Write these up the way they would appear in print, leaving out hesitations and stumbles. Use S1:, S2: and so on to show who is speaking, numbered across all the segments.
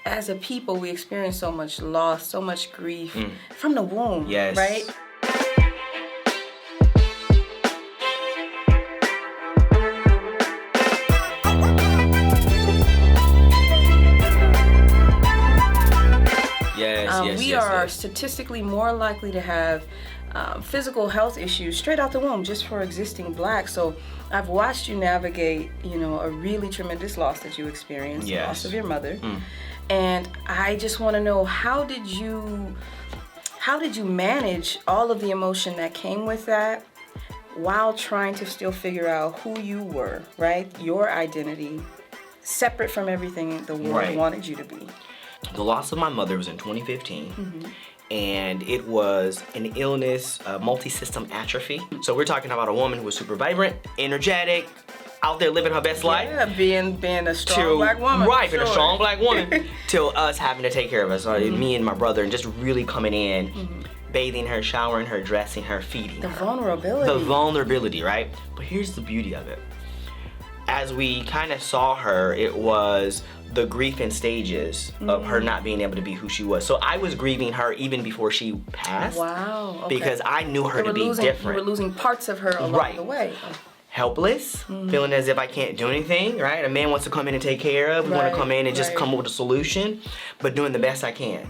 S1: as a people, we experience so much loss, so much grief from the womb,
S2: Yes.
S1: right? We are statistically more likely to have physical health issues straight out the womb just for existing Black. So I've watched you navigate, a really tremendous loss that you experienced, the loss of your mother. And I just want to know, how did you manage all of the emotion that came with that while trying to still figure out who you were, right? Your identity, separate from everything the world wanted you to be.
S2: The loss of my mother was in 2015, and it was an illness, multi-system atrophy. So we're talking about a woman who was super vibrant, energetic, out there living her best life.
S1: Yeah, being a strong Black woman.
S2: Right, being a strong Black woman, till us having to take care of us, me and my brother, and just really coming in, bathing her, showering her, dressing her, feeding her.
S1: The
S2: vulnerability, right? But here's the beauty of it. As we kind of saw her, it was the grief in stages of her not being able to be who she was. So I was grieving her even before she passed.
S1: Wow. Okay.
S2: Because I knew her to be different.
S1: You were losing parts of her along the way.
S2: Helpless, feeling as if I can't do anything, right? A man wants to come in and take care of, we want to come in and just come up with a solution, but doing the best I can.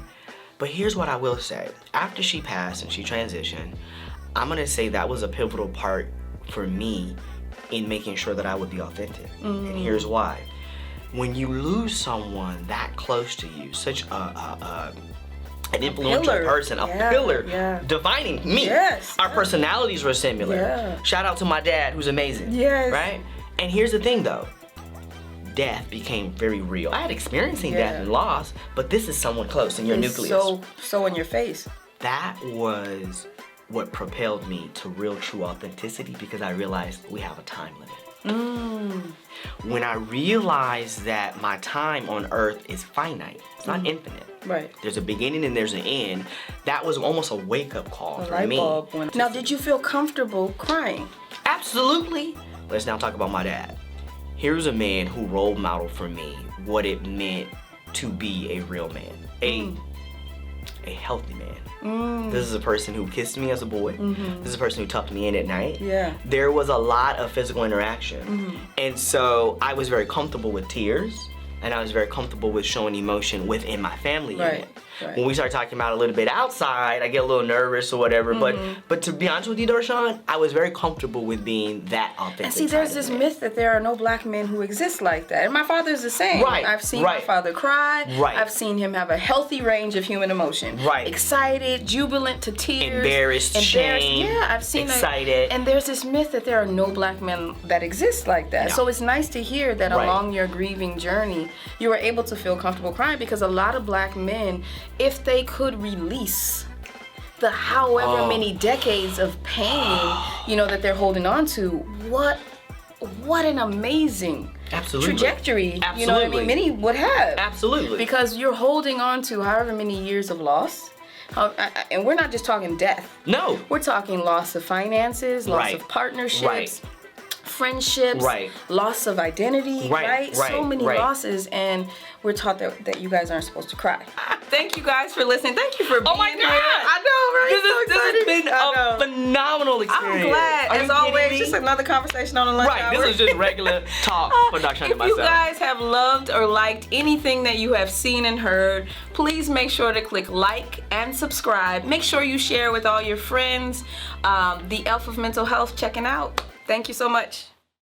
S2: But here's what I will say. After she passed and she transitioned, I'm gonna say that was a pivotal part for me in making sure that I would be authentic. And here's why. When you lose someone that close to you, such an influential person, a pillar, defining me. Our personalities were similar. Shout out to my dad, who's amazing. Right? And here's the thing though, death became very real. I had experiencing death and loss, but this is someone close in your nucleus.
S1: So in your face.
S2: That was what propelled me to real true authenticity, because I realized we have a time limit. When I realized that my time on earth is finite, it's not infinite.
S1: Right.
S2: There's a beginning and there's an end. That was almost a wake-up call for me.
S1: Now, did you feel comfortable crying?
S2: Absolutely. Let's now talk about my dad. Here's a man who role modeled for me what it meant to be a real man, a healthy man. This is a person who kissed me as a boy. This is a person who tucked me in at night. There was a lot of physical interaction. And so I was very comfortable with tears, and I was very comfortable with showing emotion within my family unit. When we start talking about a little bit outside, I get a little nervous or whatever, but to be honest with you, Darshawn, I was very comfortable with being that authentic.
S1: And see, there's this myth that there are no Black men who exist like that. And my father's the same. I've seen my father cry. I've seen him have a healthy range of human emotion. Excited, jubilant to tears.
S2: Embarrassed, shame.
S1: Yeah, I've seen
S2: excited.
S1: And there's this myth that there are no Black men that exist like that. So it's nice to hear that along your grieving journey, you were able to feel comfortable crying, because a lot of Black men, if they could release the however many decades of pain, that they're holding on to, what an amazing trajectory, you know what I mean? Many would have.
S2: Absolutely.
S1: Because you're holding on to however many years of loss. And we're not just talking death.
S2: No.
S1: We're talking loss of finances, loss of partnerships, friendships, loss of identity, so many losses, and we're taught that you guys aren't supposed to cry. Thank you guys for listening. Thank you for being here.
S2: Oh my God! I know, right? This has been a phenomenal experience.
S1: I'm glad, as always, just another conversation on the lunch hour.
S2: This is just regular talk for Darshawn and myself.
S1: If you guys have loved or liked anything that you have seen and heard, please make sure to click like and subscribe. Make sure you share with all your friends. The Elf of Mental Health checking out. Thank you so much.